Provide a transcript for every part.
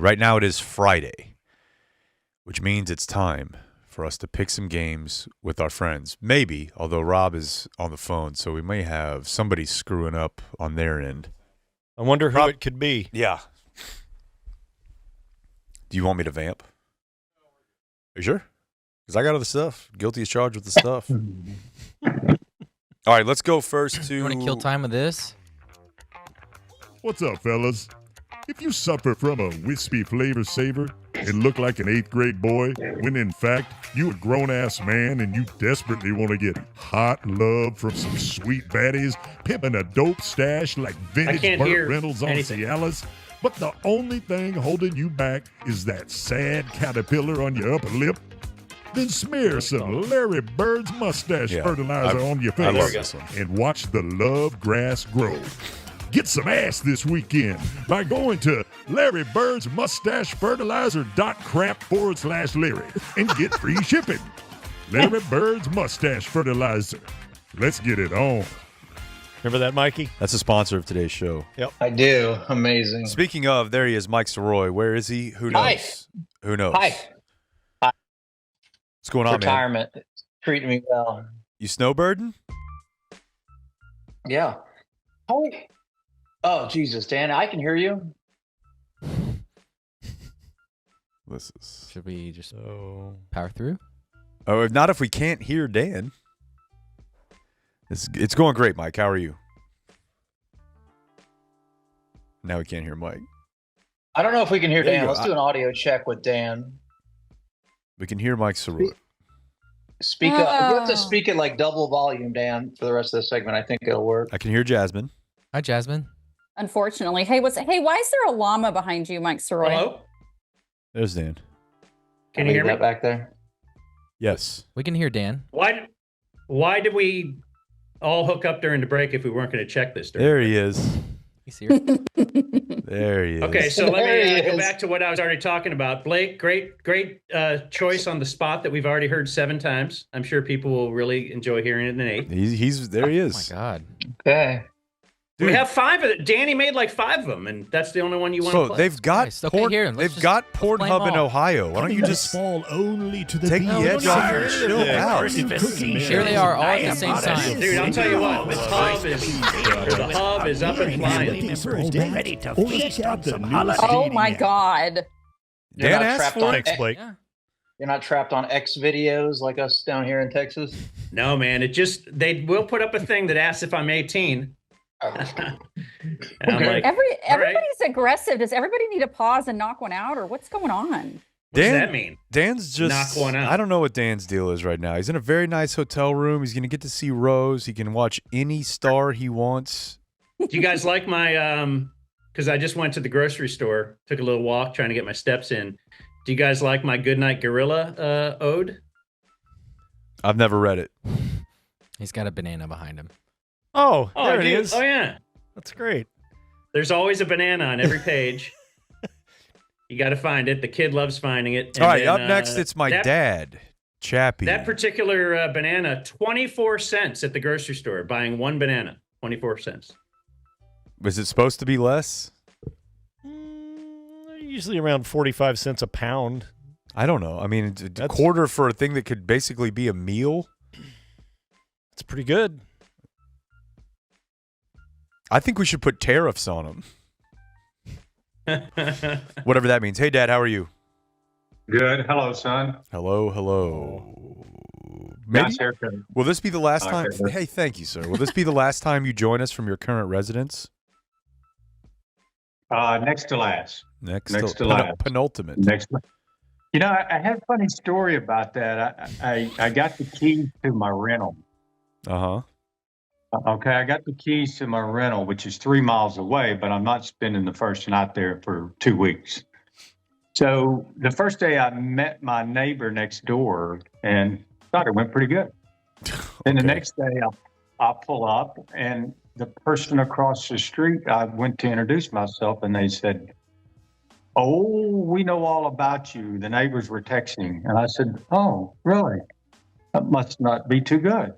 Right now it is Friday, which means it's time for us to pick some games with our friends. Maybe, although Rob is on the phone, so we may have somebody screwing up on their end. I wonder who it could be. Yeah. Do you want me to vamp? Are you sure? Because I got other stuff. Guilty as charged with the stuff. All right, let's go first to... You want to kill time with this? What's up, fellas? If you suffer from a wispy flavor saver and look like an 8th grade boy, when in fact you a grown-ass man and you desperately want to get hot love from some sweet baddies, pimping a dope stash like vintage Burt Reynolds on Cialis, but the only thing holding you back is that sad caterpillar on your upper lip, then smear some Larry Bird's mustache fertilizer on your face and watch the love grass grow. Get some ass this weekend by going to LarryBirdsMustacheFertilizer.crap/Larry and get free shipping. Larry Bird's Mustache Fertilizer. Let's get it on. Remember that, Mikey? That's a sponsor of today's show. Yep. I do. Amazing. Speaking of, there he is, Mike Sirois. Where is he? Who knows? Hi. Who knows? Hi. What's going on, Retirement. Man? Treating me well. You snowbirding? Yeah. Oh, Jesus, Dan, I can hear you. Should we just power through? Oh, not if we can't hear Dan. It's going great, Mike. How are you? Now we can't hear Mike. I don't know if we can hear Dan. Let's do an audio check with Dan. We can hear Mike Sirois. Speak up. You have to speak at like double volume, Dan, for the rest of the segment. I think it'll work. I can hear Jasmine. Hi, Jasmine. Unfortunately. Hey, why is there a llama behind you, Mike Sirois? Hello? There's Dan. Can you hear me? Back there? Yes. We can hear Dan. Why did we all hook up during the break if we weren't going to check this? There he is. He's here. There he is. Okay, so let me go back to what I was already talking about. Blake, great choice on the spot that we've already heard 7 times. I'm sure people will really enjoy hearing it in 8. He's there he is. Oh, my God. Okay. Dude. We have 5 of it. Danny made like 5 of them, and that's the only one you want to play. They've got Pornhub in Ohio. Why don't you just fall only to the take the edge off and chill out? Here they are all at the same time. Dude, I'll tell you what, the hub is up and flying. Oh my God. Dan asked for it. Blake. You're not trapped on X videos like us down here in Texas? No, man. They will put up a thing that asks if I'm 18. Okay. Like, everybody's aggressive. Does everybody need to pause and knock one out, or what's going on? What does that mean? Dan's just knock one out. I don't know what Dan's deal is right now. He's in a very nice hotel room. He's going to get to see Rose. He can watch any star he wants. Do you guys like my because I just went to the grocery store, took a little walk trying to get my steps in. Do you guys like my Goodnight Gorilla ode? I've never read it. He's got a banana behind him. Oh, there it is. Oh, yeah. That's great. There's always a banana on every page. You got to find it. The kid loves finding it. All right, up next, it's my dad, Chappy. That particular banana, 24 cents at the grocery store, buying 1 banana, 24 cents. Was it supposed to be less? Usually around 45 cents a pound. I don't know. I mean, a quarter for a thing that could basically be a meal. It's pretty good. I think we should put tariffs on them. Whatever that means. Hey, Dad, how are you? Good. Hello, son. Hello. Maybe. Nice haircut. Will this be the last time? Hey, thank you, sir. Will this be the last time you join us from your current residence? Next to last. Next to last. Penultimate. Next. You know, I had a funny story about that. I got the keys to my rental. Uh-huh. Okay, I got the keys to my rental, which is 3 miles away, but I'm not spending the first night there for 2 weeks. So the first day I met my neighbor next door and thought it went pretty good. And the next day I pull up and the person across the street, I went to introduce myself and they said, "Oh, we know all about you." The neighbors were texting. And I said, "Oh, really? That must not be too good."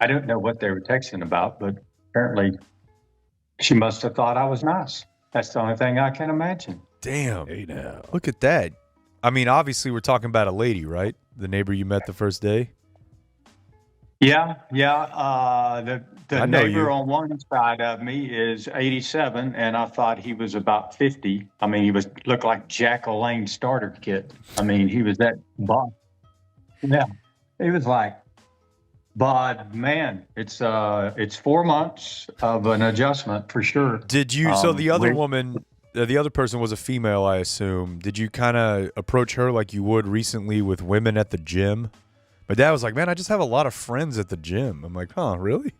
I don't know what they were texting about, but apparently she must have thought I was nice. That's the only thing I can imagine. Damn. Hey now. Look at that. I mean, obviously, we're talking about a lady, right? The neighbor you met the first day? Yeah. The I know neighbor you. on one side of me is 87, and I thought he was about 50. I mean, he looked like Jack LaLanne starter kit. I mean, he was that buff. Yeah, he was like, but man, it's 4 months of an adjustment for sure. Did you? So the other woman, the other person was a female, I assume. Did you kind of approach her like you would recently with women at the gym? My dad was like, "Man, I just have a lot of friends at the gym." I'm like, "Huh, really?"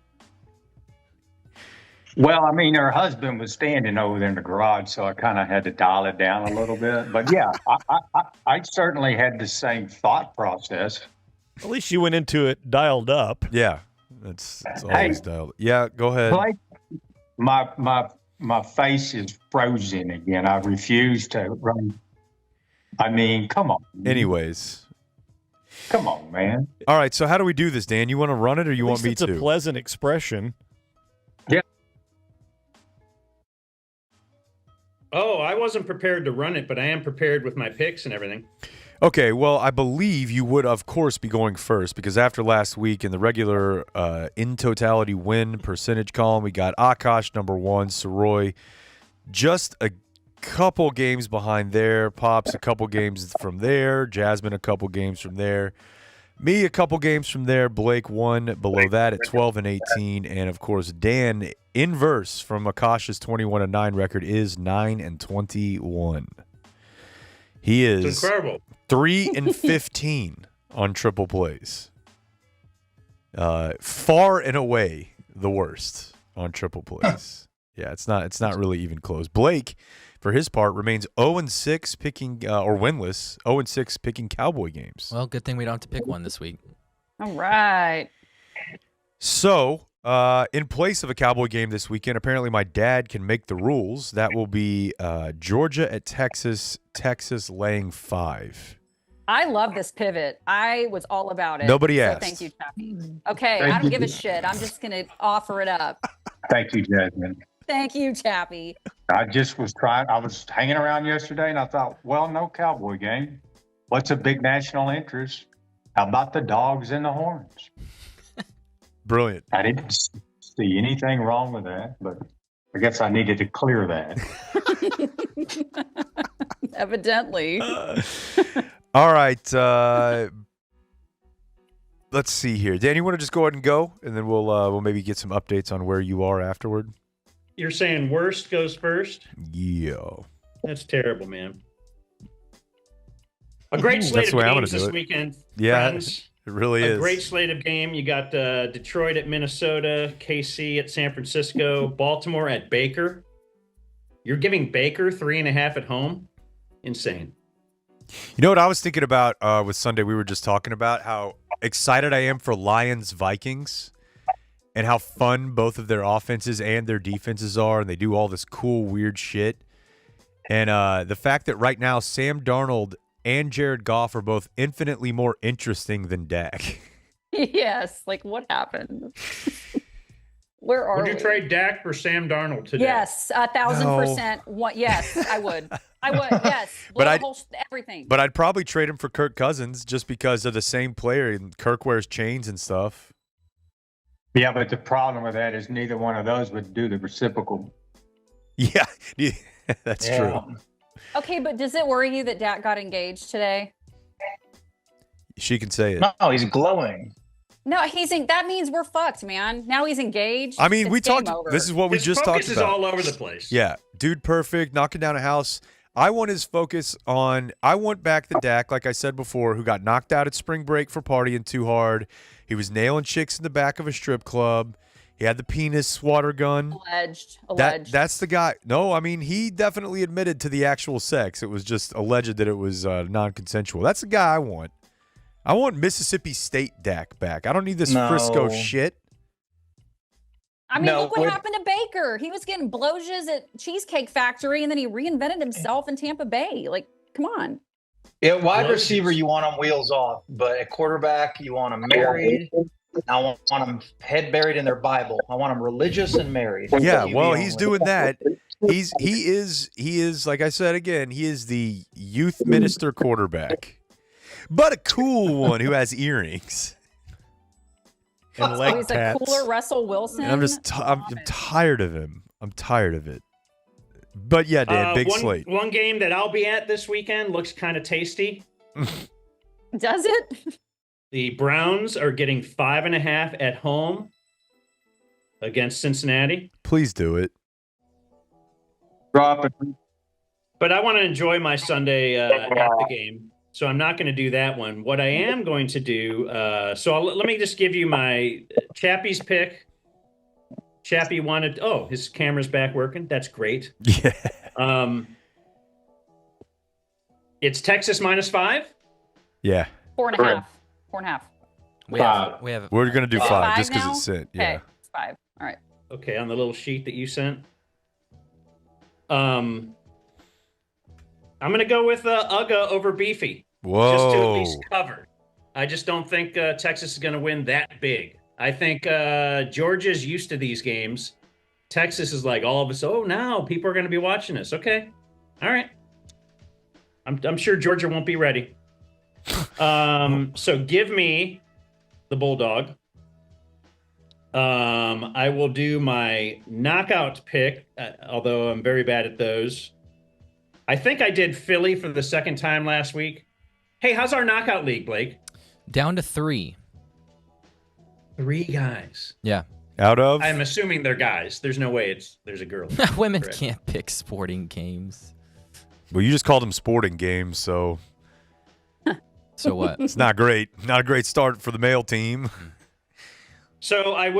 Well, I mean, her husband was standing over there in the garage, so I kind of had to dial it down a little bit. But yeah, I certainly had the same thought process. At least you went into it dialed up. Yeah, it's always dialed. Yeah, go ahead. Like, my face is frozen again. I refuse to run. I mean, come on. Anyways. Come on, man. All right, so how do we do this, Dan? You want to run it or you want me It's to? a pleasant expression. Yeah. Oh, I wasn't prepared to run it, but I am prepared with my picks and everything. Okay, well, I believe you would, of course, be going first because after last week in the regular in totality win percentage column, we got Akaash number 1, Sirois just a couple games behind there, Pops a couple games from there, Jasmine a couple games from there, me a couple games from there, Blake 1 below that at 12 and 18, and of course Dan inverse from Akaash's 21 and 9 record is 9 and 21. He is It's incredible. 3 and 15 on triple plays. Far and away the worst on triple plays. Yeah, it's not really even close. Blake, for his part, remains 0-6 picking or winless, 0-6 picking Cowboy games. Well, good thing we don't have to pick one this week. All right. So, in place of a Cowboy game this weekend, apparently my dad can make the rules. That will be Georgia at Texas, Texas laying 5. I love this pivot. I was all about it. Nobody so asked. Thank you, Chappy. Okay, Thank I don't you. give a shit. I'm just going to offer it up. Thank you, Jasmine. Thank you, Chappy. I was hanging around yesterday and I thought, well, no Cowboy game. What's a big national interest? How about the dogs and the horns? Brilliant. I didn't see anything wrong with that, but I guess I needed to clear that. Evidently. All right. Let's see here. Dan, you want to just go ahead and go, and then we'll maybe get some updates on where you are afterward? You're saying worst goes first? Yeah. That's terrible, man. A great slate That's of the way I'm gonna games do this it. weekend, Yeah, friends. it really A is. great slate of game. You got Detroit at Minnesota, KC at San Francisco, Baltimore at Baker. You're giving Baker 3.5 at home? Insane. You know what I was thinking about with Sunday? We were just talking about how excited I am for Lions Vikings and how fun both of their offenses and their defenses are, and they do all this cool, weird shit. And the fact that right now Sam Darnold and Jared Goff are both infinitely more interesting than Dak. Yes. Like, what happened? Where are Would you we? trade Dak for Sam Darnold today? Yes, 1,000%. What? Yes, I would. I would. Yes. Blow But the whole everything. But I'd probably trade him for Kirk Cousins just because they're the same player, and Kirk wears chains and stuff. Yeah, but the problem with that is neither one of those would do the reciprocal. Yeah, that's true. Okay, but does it worry you that Dak got engaged today? She can say it. No, he's glowing. No, that means we're fucked, man. Now he's engaged. I mean, It's we game talked. over. This is what we His just focus talked is about. all over the place. Yeah, dude, perfect, knocking down a house. I want his focus on. I want back the Dak, like I said before, who got knocked out at spring break for partying too hard. He was nailing chicks in the back of a strip club. He had the penis water gun. Alleged. That's the guy. No, I mean, he definitely admitted to the actual sex. It was just alleged that it was non-consensual. That's the guy I want. I want Mississippi State Dak back. I don't need this Frisco shit. I mean, look what happened to Baker. He was getting blowjos at Cheesecake Factory, and then he reinvented himself in Tampa Bay. Like, come on. Yeah, wide receiver, you want him wheels off, but at quarterback, you want him married, I want them head buried in their Bible. I want them religious and married. Yeah, TV well, he's only. doing that. He is like I said again, he is the youth minister quarterback. But a cool one who has earrings. And Oh, leg he's a tats. cooler Russell Wilson. And I'm tired of him. I'm tired of it. But yeah, Dan, big slate. One game that I'll be at this weekend looks kind of tasty. Does it? The Browns are getting 5.5 at home against Cincinnati. Please do it. Drop it. But I want to enjoy my Sunday at the game, so I'm not going to do that one. What I am going to do, let me just give you my Chappy's pick. Chappy wanted. Oh, his camera's back working. That's great. Yeah. It's Texas -5. Yeah. 4.5. 4.5. We're gonna do 5 just because now? it's sent. Okay, Yeah. it's 5. All right. Okay, on the little sheet that you sent. I'm going to go with Uga over Beefy. Whoa. Just to at least cover. I just don't think Texas is going to win that big. I think Georgia's used to these games. Texas is like all of us. Oh, now people are going to be watching us. Okay, all right. I'm sure Georgia won't be ready. So give me the Bulldog. I will do my knockout pick, although I'm very bad at those. I think I did Philly for the second time last week. Hey, how's our knockout league, Blake? Down to 3. 3 guys. Yeah. Out of? I'm assuming they're guys. There's no way there's a girl. Women Correct. can't pick sporting games. Well, you just called them sporting games, so So what? it's not great. Not a great start for the male team. So I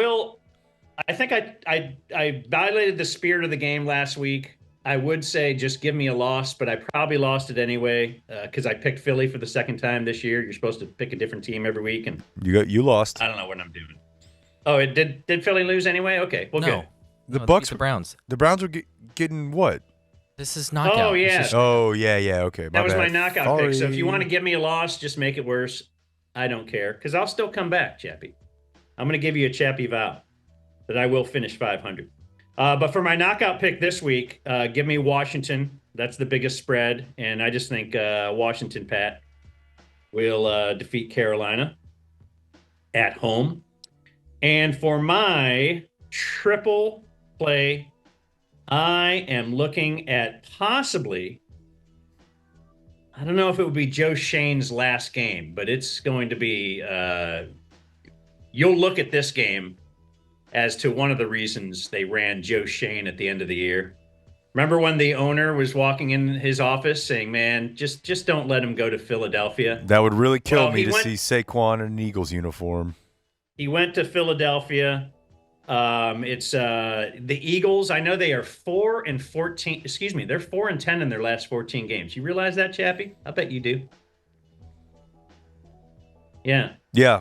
think I violated the spirit of the game last week. I would say just give me a loss, but I probably lost it anyway because I picked Philly for the second time this year. You're supposed to pick a different team every week, and You lost. I don't know what I'm doing. Oh, it did Philly lose anyway? Okay, well, No. good. The No, Bucks, beat the Browns. the Browns are getting what? This is knockout. Oh, This yeah. is- Oh yeah. Okay, That was bad. my knockout pick. So if you Sorry. want to give me a loss, just make it worse. I don't care because I'll still come back, Chappy. I'm going to give you a Chappy vow that I will finish 500. But for my knockout pick this week, give me Washington. That's the biggest spread. And I just think Washington, Pat, will defeat Carolina at home. And for my triple play, I am looking at possibly, I don't know if it would be Joe Shane's last game, but it's going to be, you'll look at this game as to one of the reasons they ran Joe Shane at the end of the year. Remember when the owner was walking in his office saying, man, just don't let him go to Philadelphia? That would really kill Well, me he to went- see Saquon in an Eagles uniform. He went to Philadelphia. It's the Eagles. I know they are 4-14. Excuse me, they're 4-10 in their last 14 games. You realize that, Chappy? I bet you do. Yeah. Yeah.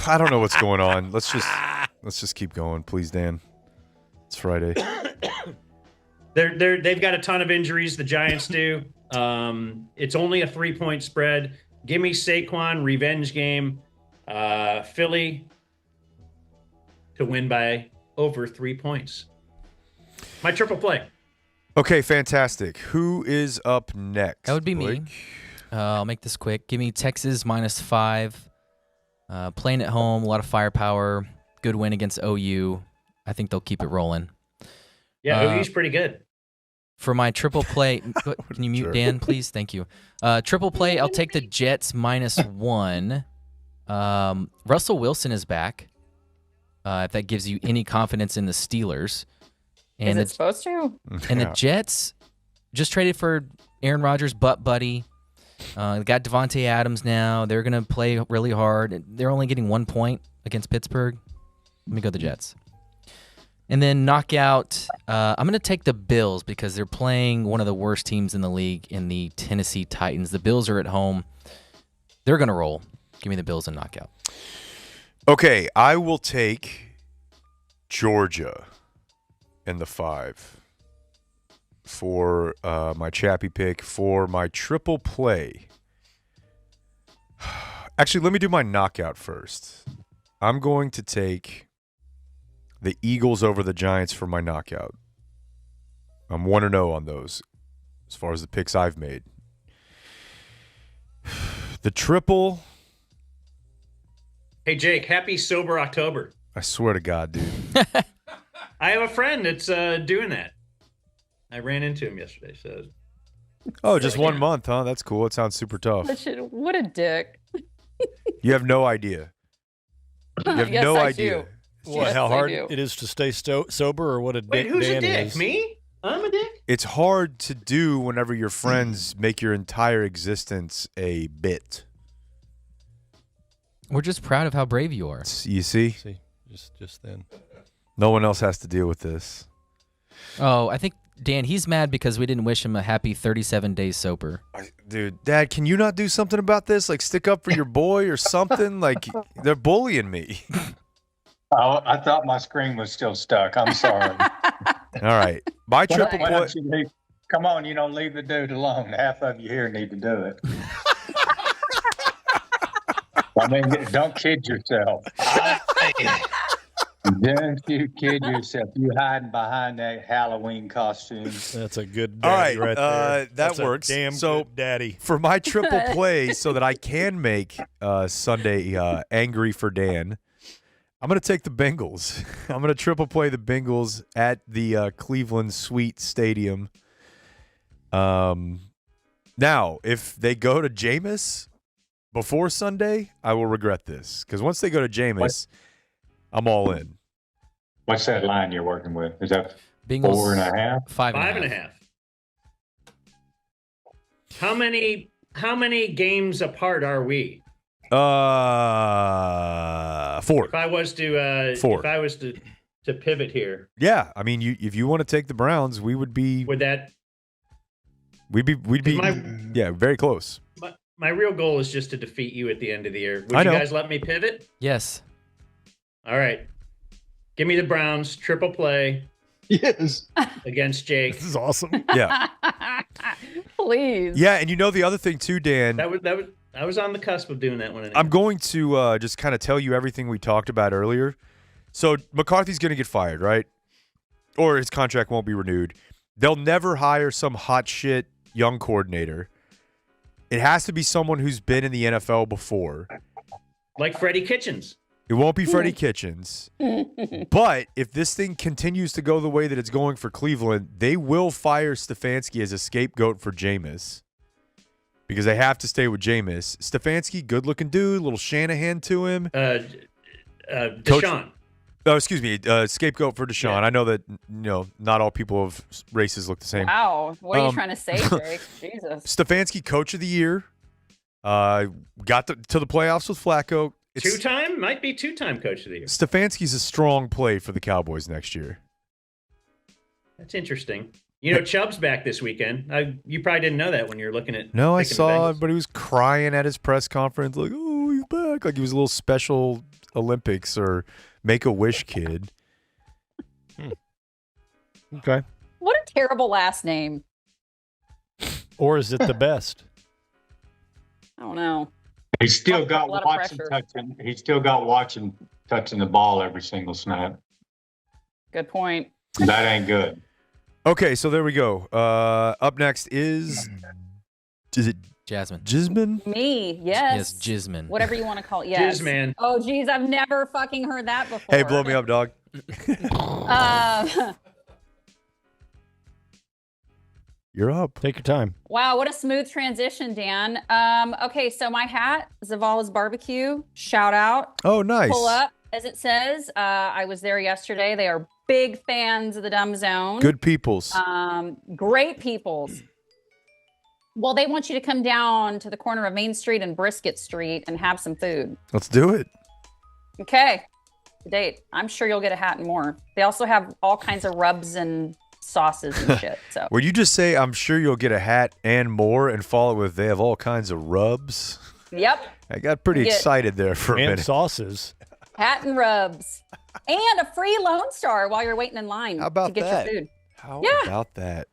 I don't know what's going on. Let's just keep going, please, Dan. It's Friday. They've got a ton of injuries. The Giants do. It's only a 3-point spread. Give me Saquon revenge game. Philly to win by over 3 points. My triple play. Okay, fantastic. Who is up next? That would be me. Blake? I'll make this quick. Give me Texas -5. Playing at home, a lot of firepower. Good win against OU. I think they'll keep it rolling. Yeah, OU's pretty good. For my triple play, can you mute Sure. Dan, please? Thank you. Triple play, I'll take the Jets -1. Russell Wilson is back. If that gives you any confidence in the Steelers. Is it supposed to? And Yeah. the Jets just traded for Aaron Rodgers' butt buddy. They got Devontae Adams now. They're going to play really hard. They're only getting 1 point against Pittsburgh. Let me go the Jets. And then knockout, I'm going to take the Bills because they're playing one of the worst teams in the league in the Tennessee Titans. The Bills are at home. They're going to roll. Give me the Bills and knockout. Okay, I will take Georgia and the 5 for my Chappy pick. For my triple play, Actually, let me do my knockout first. I'm going to take the Eagles over the Giants for my knockout. I'm 1-0 on those as far as the picks I've made. The triple. Hey, Jake, happy Sober October. I swear to God, dude. I have a friend that's doing that. I ran into him yesterday. So. Oh, just 1 month, huh? That's cool. It sounds super tough. What a dick. You have no idea. You have Yes, no I idea. do. What, Yes, how I hard do. it is to stay sober, or what a Wait, who's a Dan dick? is? Me? I'm a dick? It's hard to do whenever your friends make your entire existence a bit. We're just proud of how brave you are. You see? See, just then. No one else has to deal with this. Oh, I think, Dan, he's mad because we didn't wish him a happy 37 days sober. Dude, Dad, can you not do something about this? Like, stick up for your boy or something? Like, they're bullying me. Oh, I thought my screen was still stuck. I'm sorry. All right. My triple Why play. don't you leave? Come on, leave the dude alone. Half of you here need to do it. I mean, don't kid yourself. Don't you kid yourself. You hiding behind that Halloween costume. That's a good All daddy right, there. that That's a works. damn So- good daddy. For my triple play, so that I can make Sunday angry for Dan, I'm going to take the Bengals. I'm going to triple play the Bengals at the Cleveland Sweet Stadium. Now, if they go to Jameis before Sunday, I will regret this. Because once they go to Jameis, I'm all in. What's that line you're working with? Is that Bengals 4.5? 5.5. 5.5. How many games apart are we? 4. If I was to 4. if I was to pivot here, Yeah, I mean, if you want to take the Browns, we would be would that we'd be yeah, very close. my real goal is just to defeat you at the end of the year. Would I you know. guys let me pivot? Yes. All right. Give me the Browns triple play Yes. against Jake. This is awesome. Yeah. Please. Yeah, and you know the other thing too, Dan. I was on the cusp of doing that one. I'm going to just kind of tell you everything we talked about earlier. So McCarthy's going to get fired, right? Or his contract won't be renewed. They'll never hire some hot shit young coordinator. It has to be someone who's been in the NFL before. like Freddie Kitchens. It won't be Freddie Kitchens. But if this thing continues to go the way that it's going for Cleveland, they will fire Stefanski as a scapegoat for Jameis. Because they have to stay with Jameis. Stefanski, good-looking dude, little Shanahan to him. Deshaun. Oh, excuse me, scapegoat for Deshaun. Yeah. to know that not all people of races look the same. Wow. What are you Um, trying to say, Jake? Jesus. Stefanski, coach of the year, got to the playoffs with Flacco. Might be two-time coach of the year. Stefanski's a strong play for the Cowboys next year. That's interesting. You know, Chubb's back this weekend. You probably didn't know that when you're looking at. No, I picking the saw Bengals. everybody was crying at his press conference, like, "Oh, he's back!" Like he was a little special Olympics or Make-A-Wish kid. Okay. What a terrible last name. Or is it the best? I don't know. He's still got A lot of Watson pressure. touching. He's still got Watson touching the ball every single snap. Good point. That ain't good. Okay, so there we go. Up next is it Jasmine. Jasmine? Me, yes. Yes, Jasmine. Whatever you want to call it. Yes. Jizz-man. Oh, geez, I've never fucking heard that before. Hey, blow me up, dog. You're up. Take your time. Wow, what a smooth transition, Dan. Okay, so my hat, Zavala's Barbecue, shout out. Oh, nice. Pull up, as it says. I was there yesterday. They are big fans of the Dumb Zone. Good peoples. Great peoples. Well, they want you to come down to the corner of Main Street and Brisket Street and have some food. Let's do it. Okay. Date. I'm sure you'll get a hat and more. They also have all kinds of rubs and sauces and shit. So Would you just say, I'm sure you'll get a hat and more, and follow it with, they have all kinds of rubs? yep. I got pretty Get- excited there for a And minute. sauces. Hat and rubs. And a free Lone Star while you're waiting in line How about to get that? your food. How Yeah. about that?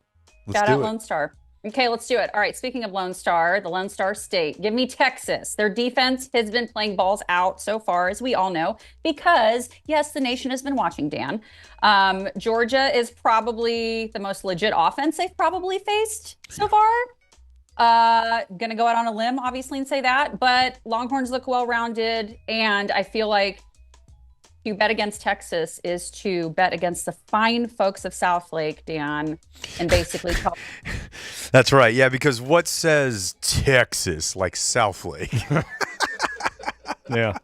Let's Shout do out it. Lone Star. Okay, let's do it. All right, speaking of Lone Star, the Lone Star State, give me Texas. Their defense has been playing balls out so far, as we all know, because, yes, the nation has been watching, Dan. Georgia is probably the most legit offense they've probably faced so far. Gonna go out on a limb, obviously, and say that, but Longhorns look well-rounded, and I feel like to bet against Texas is to bet against the fine folks of Southlake, Dan, and basically tell. That's right. Yeah, because what says Texas like Southlake? Yeah.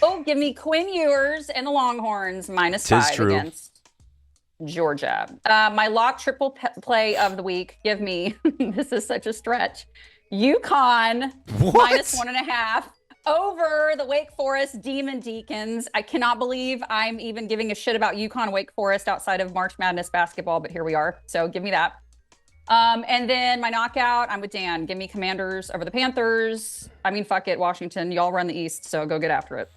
Oh, give me Quinn Ewers and the Longhorns -5 true. against Georgia. My lock triple play of the week. Give me. This is such a stretch. UConn What? -1.5 over the Wake Forest Demon Deacons. I cannot believe I'm even giving a shit about UConn Wake Forest outside of March Madness basketball, but here we are. So give me that. And then my knockout, I'm with Dan. Give me Commanders over the Panthers. I mean, fuck it, Washington. Y'all run the East, so go get after it.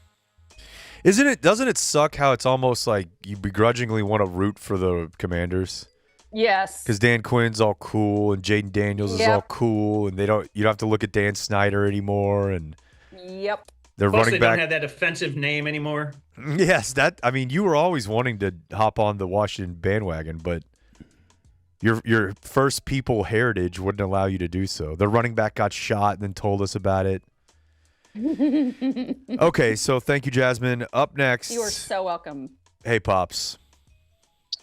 Doesn't it suck how it's almost like you begrudgingly want to root for the Commanders? Yes. Because Dan Quinn's all cool and Jaden Daniels is all cool, and you don't have to look at Dan Snyder anymore, and Yep. they're Plus, running they back. don't have that offensive name anymore. Yes, you were always wanting to hop on the Washington bandwagon, but your first people heritage wouldn't allow you to do so. The running back got shot and then told us about it. Okay, so thank you, Jasmine. Up next. You are so welcome. Hey, Pops.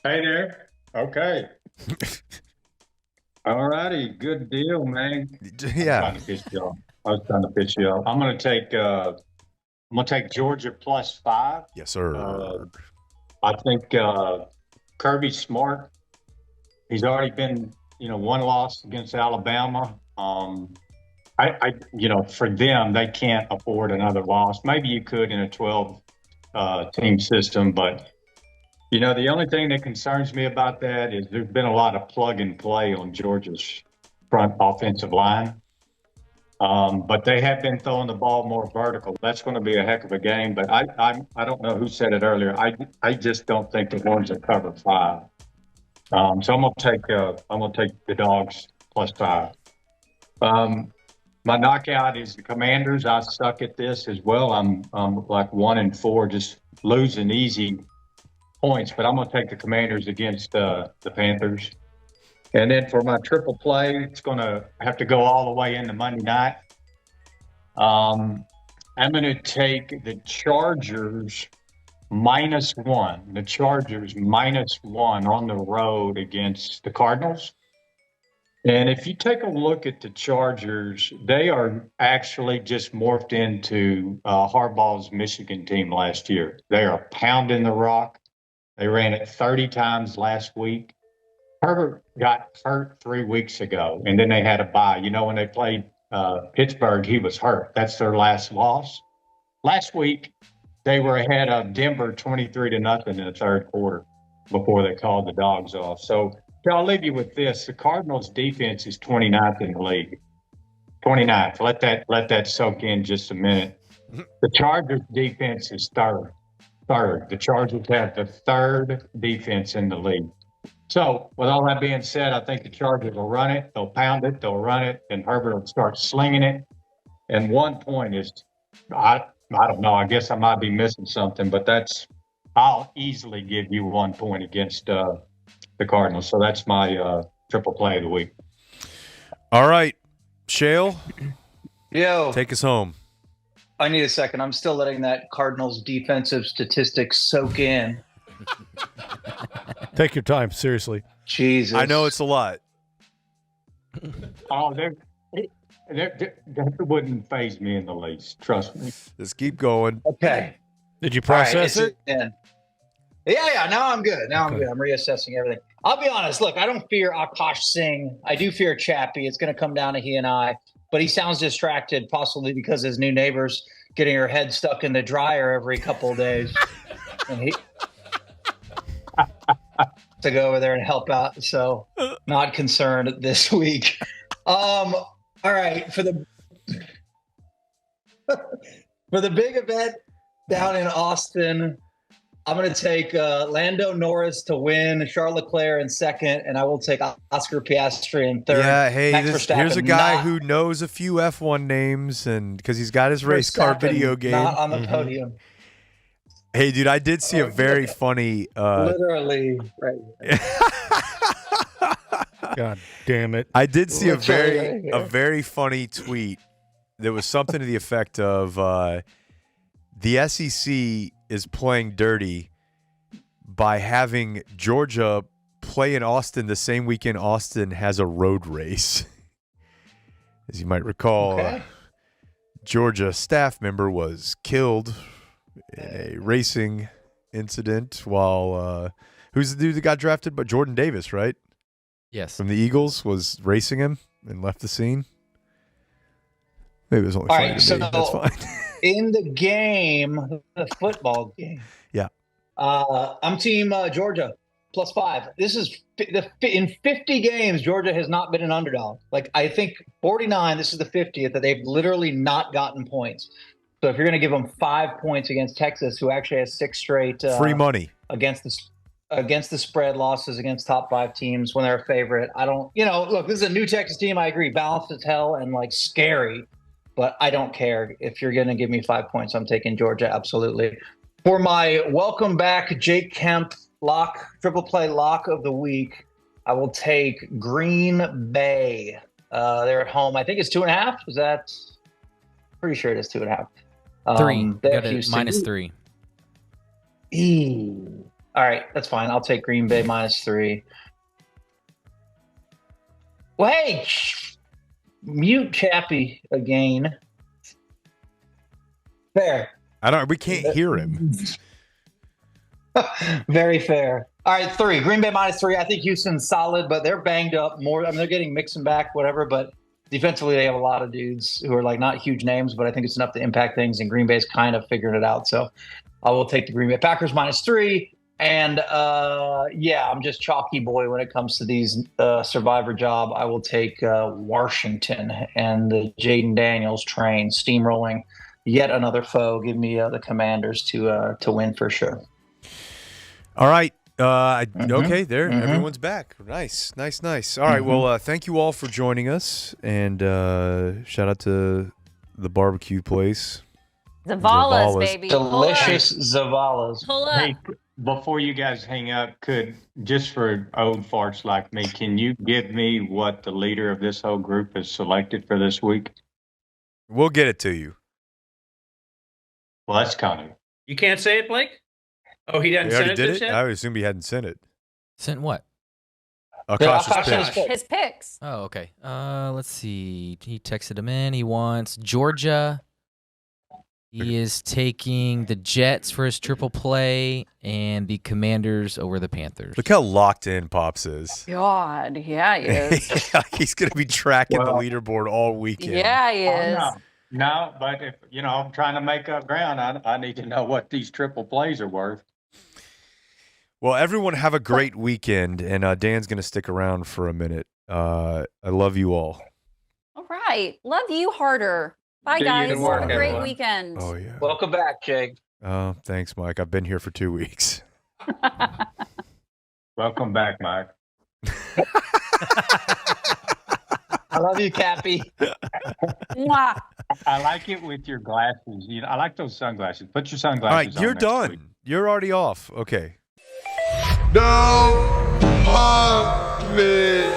Hey there. Okay. All righty. Good deal, man. Yeah. I was trying to pitch you up. I'm gonna take Georgia +5. Yes, sir. I think Kirby Smart. He's already been, one loss against Alabama. For them, they can't afford another loss. Maybe you could in a 12 team system, but the only thing that concerns me about that is there's been a lot of plug and play on Georgia's front offensive line. But they have been throwing the ball more vertical. That's going to be a heck of a game. But I don't know who said it earlier. I just don't think the Horns will cover 5. So I'm gonna take the Dogs +5. My knockout is the Commanders. I suck at this as well. I'm like 1-4, just losing easy points. But I'm gonna take the Commanders against the Panthers. And then for my triple play, it's going to have to go all the way into Monday night. I'm going to take the Chargers -1. The Chargers -1 on the road against the Cardinals. And if you take a look at the Chargers, they are actually just morphed into Harbaugh's Michigan team last year. They are pounding the rock. They ran it 30 times last week. Herbert got hurt 3 weeks ago, and then they had a bye. When they played Pittsburgh, he was hurt. That's their last loss. Last week, they were ahead of Denver 23-0 in the third quarter before they called the Dogs off. So I'll leave you with this. The Cardinals' defense is 29th in the league. 29th. Let that soak in just a minute. The Chargers' defense is third. The Chargers have the third defense in the league. So, with all that being said, I think the Chargers will run it. They'll pound it. They'll run it. And Herbert will start slinging it. And 1 point is, I don't know. I guess I might be missing something, but I'll easily give you 1 point against the Cardinals. So that's my triple play of the week. All right. Shale, Yo, take us home. I need a second. I'm still letting that Cardinals defensive statistics soak in. Take your time, seriously. Jesus. I know it's a lot. Oh, that wouldn't faze me in the least. Trust me. Just keep going. Okay. Did you All right, process it? Yeah. Now I'm good. I'm good. I'm reassessing everything. I'll be honest. Look, I don't fear Akaash Singh. I do fear Chappy. It's going to come down to he and I. But he sounds distracted, possibly because his new neighbor's getting her head stuck in the dryer every couple of days. And he to go over there and help out. So not concerned this week. All right. For the big event down in Austin, I'm going to take Lando Norris to win, Charles Leclerc in second, and I will take Oscar Piastri in third. Yeah, hey, Max here's a Verstappen guy who knows a few F1 names, and because he's got his race car Verstappen video game. Not on the podium. Hey, dude, I did see a very funny. Literally, right. God damn it. I did see Literally, a very funny tweet. There was something to the effect of the SEC is playing dirty by having Georgia play in Austin the same weekend Austin has a road race. As you might recall, Georgia staff member was killed in a racing incident while who's the dude that got drafted? But Jordan Davis, right? Yes. From the Eagles was racing him and left the scene. Maybe it was only funny to me. That's fine. In the game, the football game. Yeah. I'm team Georgia +5. This is in 50 games, Georgia has not been an underdog. Like, I think 49, this is the 50th that they've literally not gotten points. So if you're going to give them 5 points against Texas, who actually has 6 straight free money against the spread losses against top 5 teams when they're a favorite, I don't, look, this is a new Texas team. I agree, balanced as hell and like scary, but I don't care. If you're going to give me 5 points, I'm taking Georgia. Absolutely. For my welcome back, Jake Kemp triple play lock of the week, I will take Green Bay. They're at home. I think it's 2.5. Is that? Pretty sure it is 2.5. 3. Got it Houston. -3. All right, that's fine. I'll take Green Bay -3. Well, hey, mute Chappy again. Fair. We can't hear him. Very fair. All right, 3. Green Bay -3. I think Houston's solid, but they're banged up more. I mean, they're getting Mixon back, whatever, but defensively they have a lot of dudes who are like not huge names, but I think it's enough to impact things, and Green Bay's kind of figuring it out. So I will take the Green Bay Packers -3. And I'm just chalky boy when it comes to these survivor job. I will take Washington and the Jaden Daniels train steamrolling yet another foe. Give me the Commanders to win for sure. All right. Okay, there. Everyone's back. Nice. All right. Well, thank you all for joining us. And shout out to the barbecue place. Zavalas, baby. Delicious Zavalas. Pull up. Hey, before you guys hang up, just for old farts like me, can you give me what the leader of this whole group has selected for this week? We'll get it to you. Well, that's kind of. You can't say it, Blake? Oh, he doesn't send it to us yet? I would assume he hadn't sent it. Sent what? Akash's pick. His picks. Oh, okay. Let's see. He texted him in. He wants Georgia. He is taking the Jets for his triple play and the Commanders over the Panthers. Look how locked in Pops is. God, yeah, he is. He's going to be tracking the leaderboard all weekend. Yeah, he is. No, but if I'm trying to make up ground, I need to know what these triple plays are worth. Well, everyone have a great weekend, and Dan's going to stick around for a minute. I love you all. All right. Love you harder. Bye, guys. Have a great weekend. Oh, yeah. Welcome back, Jake. Oh, thanks, Mike. I've been here for 2 weeks. Welcome back, Mike. I love you, Cappy. Mwah. I like it with your glasses. I like those sunglasses. Put your sunglasses on. All right, you're next done. week. You're already off. Okay. Don't pump me.